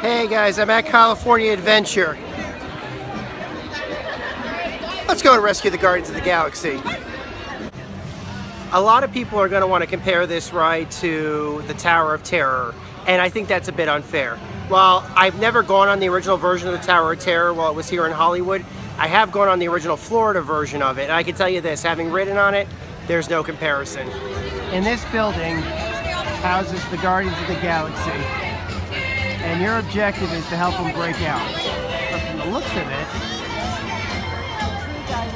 Hey guys, I'm at California Adventure. Let's go and rescue the Guardians of the Galaxy. A lot of people are going to want to compare this ride to the Tower of Terror, and I think that's a bit unfair. While I've never gone on the original version of the Tower of Terror while it was here in Hollywood, I have gone on the original Florida version of it, and I can tell you this, having ridden on it, there's no comparison. And this building houses the Guardians of the Galaxy, and your objective is to help them break out. But from the looks of it,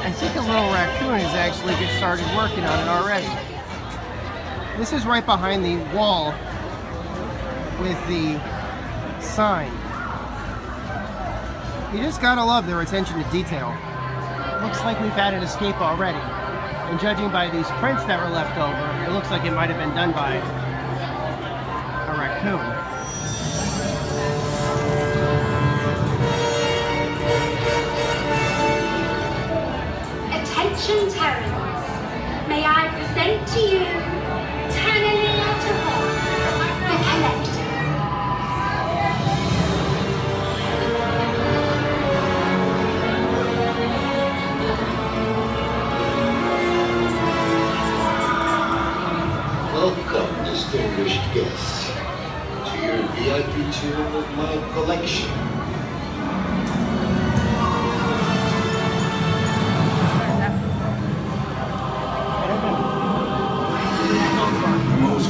I think a little raccoon has actually started working on it already. This is right behind the wall with the sign. You just gotta love their attention to detail. Looks like we've had an escape already. And judging by these prints that were left over, it looks like it might have been done by a raccoon. Attention Terrans, may I present to you Tannery the Collector. Welcome, distinguished guests, to your VIP tour of my collection.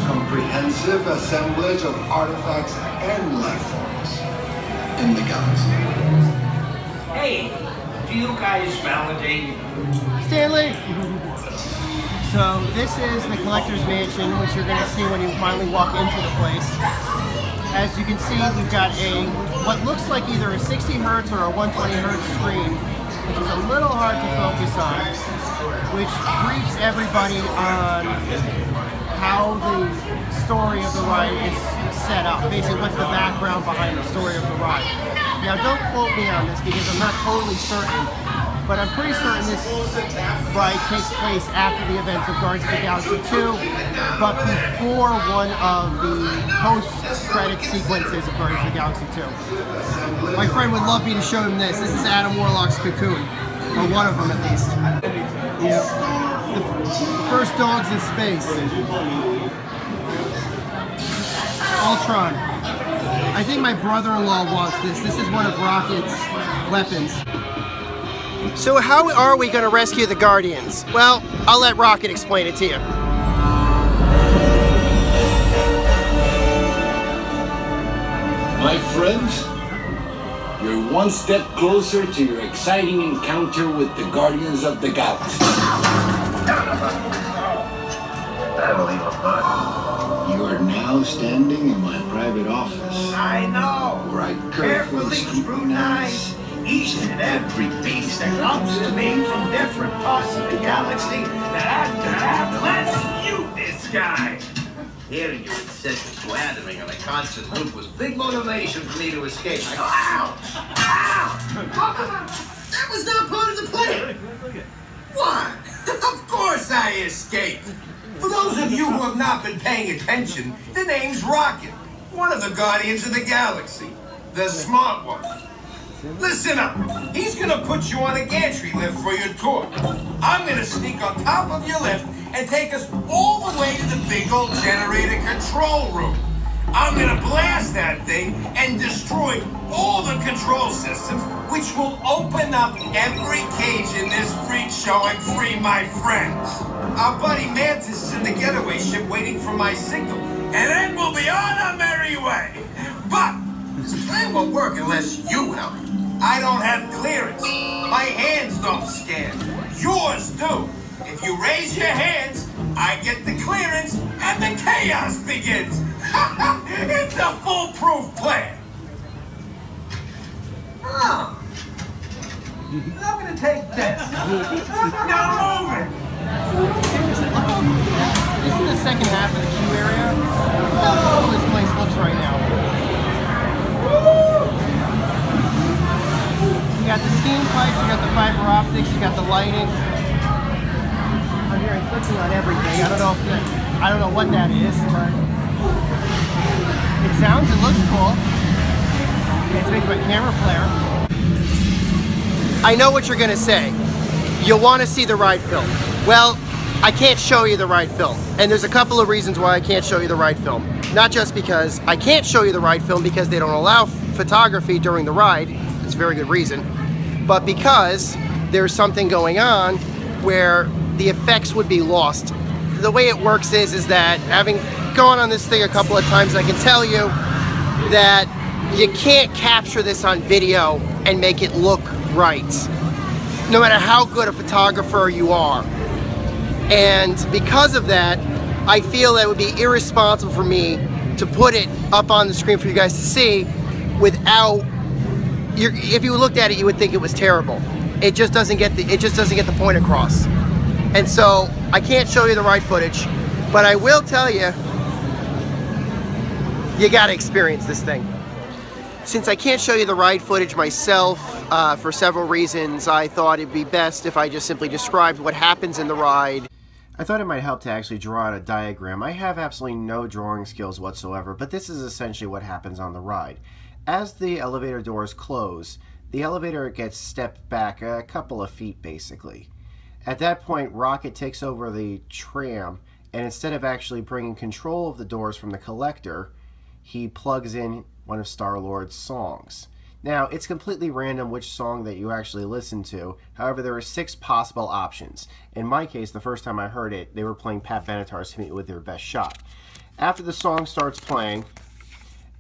Comprehensive assemblage of artifacts and life forms in the galaxy. Hey, do you guys validate? Stanley! So this is the Collector's Mansion, which you're going to see when you finally walk into the place. As you can see, we've got what looks like either a 60 Hz or a 120 Hz screen, which is a little hard to focus on, which briefs everybody on how the story of the ride is set up. Basically, what's the background behind the story of the ride. Now, don't quote me on this because I'm not totally certain, but I'm pretty certain this ride takes place after the events of Guardians of the Galaxy 2, but before one of the post-credit sequences of Guardians of the Galaxy 2. My friend would love me to show him this. This is Adam Warlock's cocoon, or one of them at least. Yeah. The first dogs in space. Ultron. I think my brother-in-law wants this. This is one of Rocket's weapons. So how are we going to rescue the Guardians? Well, I'll let Rocket explain it to you. My friends, you're one step closer to your exciting encounter with the Guardians of the Galaxy. That'll leave a mark. You are now standing in my private office. I know. Where I carefully scrutinize each and every piece that comes to me from different parts of the galaxy that you, this guy. Hearing your incessant blathering on a constant loop was big motivation for me to escape. I go, ow! Ow! That was not part of the plan! What? Of course I escaped! For those of you who have not been paying attention, the name's Rocket, one of the Guardians of the Galaxy, the smart one. Listen up, he's gonna put you on a gantry lift for your tour. I'm gonna sneak on top of your lift and take us all the way to the big old generator control room. I'm gonna blast that thing and destroy all the control systems, which will open up every cage in this freak show and free my friends. Our buddy Mantis is in the getaway ship waiting for my signal, and then we'll be on our merry way. But this plan won't work unless you help. I don't have clearance. My hands don't scan. Yours do. If you raise your hands, I get the clearance and the chaos begins. It's a foolproof plan. Oh. I'm gonna take this. Now move it. This is the second half of the queue area. Look how cool this place looks right now. You got the steam pipes, you got the fiber optics, you got the lighting. I'm hearing clicking on everything. I don't know what that is, but it looks cool. speaking about camera flare, I know what you're gonna say. You'll want to see the ride film. Well, I can't show you the ride film, and there's a couple of reasons why I can't show you the ride film. Not just because I can't show you the ride film because they don't allow photography during the ride, it's a very good reason, but because there's something going on where the effects would be lost. The way it works is that having gone on this thing a couple of times, I can tell you that you can't capture this on video and make it look right, no matter how good a photographer you are. And because of that, I feel that it would be irresponsible for me to put it up on the screen for you guys to see without, if you looked at it, you would think it was terrible. It just doesn't get the point across. And so I can't show you the ride footage, but I will tell you, you gotta experience this thing. Since I can't show you the ride footage myself for several reasons, I thought it'd be best if I just simply described what happens in the ride. I thought it might help to actually draw out a diagram. I have absolutely no drawing skills whatsoever, but this is essentially what happens on the ride. As the elevator doors close, the elevator gets stepped back a couple of feet basically. At that point, Rocket takes over the tram, and instead of actually bringing control of the doors from the collector, he plugs in one of Star-Lord's songs. Now, it's completely random which song that you actually listen to. However, there are 6 possible options. In my case, the first time I heard it, they were playing Pat Benatar's Hit Me With Your Best Shot. After the song starts playing,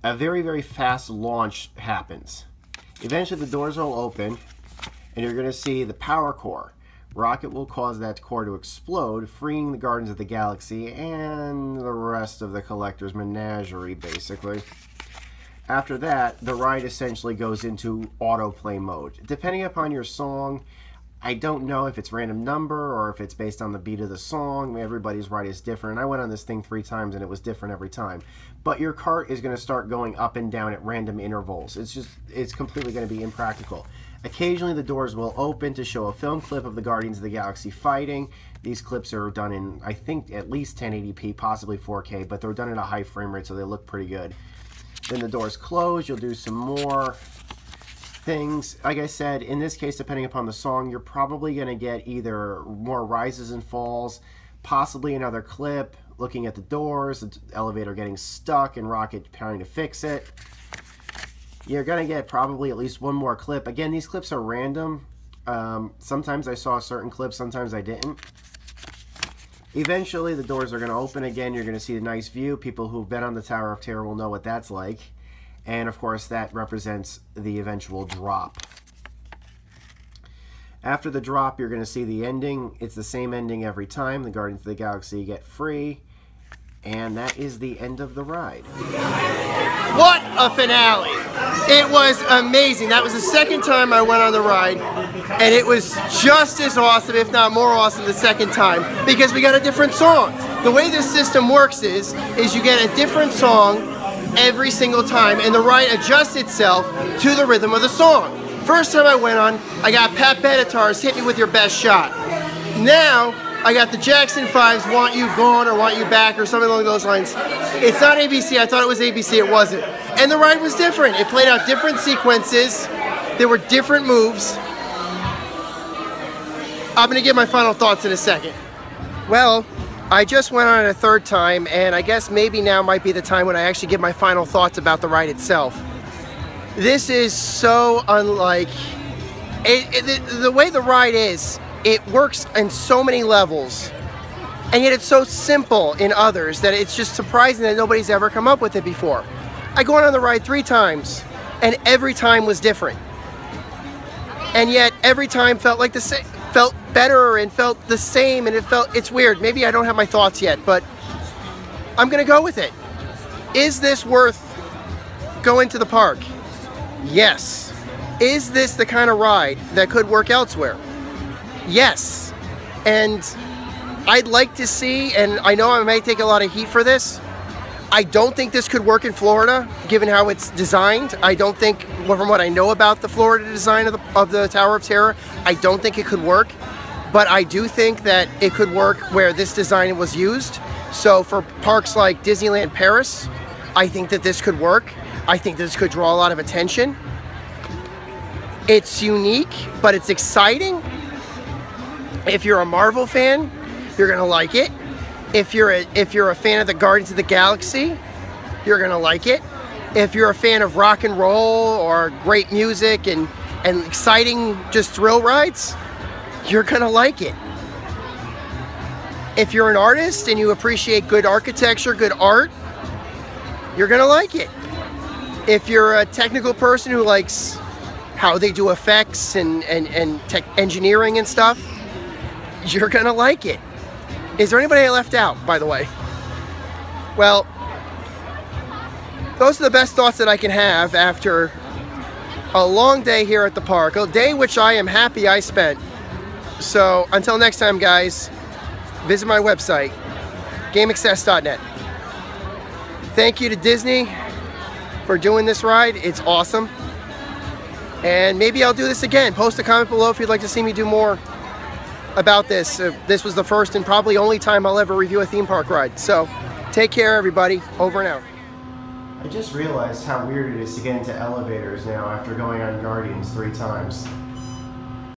a very, very fast launch happens. Eventually, the doors will open, and you're going to see the power core. Rocket will cause that core to explode, freeing the Guardians of the Galaxy and the rest of the Collector's menagerie, basically. After that, the ride essentially goes into autoplay mode. Depending upon your song, I don't know if it's random number or if it's based on the beat of the song. Everybody's ride is different. I went on this thing 3 times and it was different every time. But your cart is going to start going up and down at random intervals. It's completely going to be impractical. Occasionally the doors will open to show a film clip of the Guardians of the Galaxy fighting. These clips are done in, I think, at least 1080p, possibly 4K, but they're done at a high frame rate, so they look pretty good. Then the doors close, you'll do some more things. Like I said, in this case, depending upon the song, you're probably going to get either more rises and falls, possibly another clip, looking at the doors, the elevator getting stuck, and Rocket trying to fix it. You're going to get probably at least one more clip. Again, these clips are random. Sometimes I saw certain clips, sometimes I didn't. Eventually, the doors are going to open again. You're going to see a nice view. People who've been on the Tower of Terror will know what that's like. And, of course, that represents the eventual drop. After the drop, you're going to see the ending. It's the same ending every time. The Guardians of the Galaxy get free. And that is the end of the ride. What a finale! It was amazing. That was the second time I went on the ride, and it was just as awesome, if not more awesome, the second time, because we got a different song. The way this system works is you get a different song every single time, and the ride adjusts itself to the rhythm of the song. First time I went on, I got Pat Benatar's Hit Me With Your Best Shot. Now, I got the Jackson 5's Want You Gone or Want You Back or something along those lines. It's not ABC. I thought it was ABC. It wasn't. And the ride was different. It played out different sequences. There were different moves. I'm going to give my final thoughts in a second. Well, I just went on it a 3rd time, and I guess maybe now might be the time when I actually give my final thoughts about the ride itself. This is so unlike... the way the ride is, it works in so many levels, and yet it's so simple in others that it's just surprising that nobody's ever come up with it before. I go on the ride 3 times, and every time was different. And yet every time felt like the same, felt better and felt the same, and it's weird. Maybe I don't have my thoughts yet, but I'm gonna go with it. Is this worth going to the park? Yes. Is this the kind of ride that could work elsewhere? Yes. And I'd like to see, and I know I may take a lot of heat for this, I don't think this could work in Florida, given how it's designed. I don't think, from what I know about the Florida design of the Tower of Terror, I don't think it could work. But I do think that it could work where this design was used. So for parks like Disneyland Paris, I think that this could work. I think this could draw a lot of attention. It's unique, but it's exciting. If you're a Marvel fan, you're gonna like it. If you're a fan of the Guardians of the Galaxy, you're gonna like it. If you're a fan of rock and roll or great music and exciting just thrill rides, you're gonna like it. If you're an artist and you appreciate good architecture, good art, you're gonna like it. If you're a technical person who likes how they do effects and tech engineering and stuff, you're gonna like it. Is there anybody I left out, by the way? Well, those are the best thoughts that I can have after a long day here at the park, a day which I am happy I spent. So until next time, guys, visit my website, gameaccess.net. Thank you to Disney for doing this ride. It's awesome. And maybe I'll do this again. Post a comment below if you'd like to see me do more about this. This was the first and probably only time I'll ever review a theme park ride. So take care, everybody. Over and out. I just realized how weird it is to get into elevators now after going on Guardians 3 times.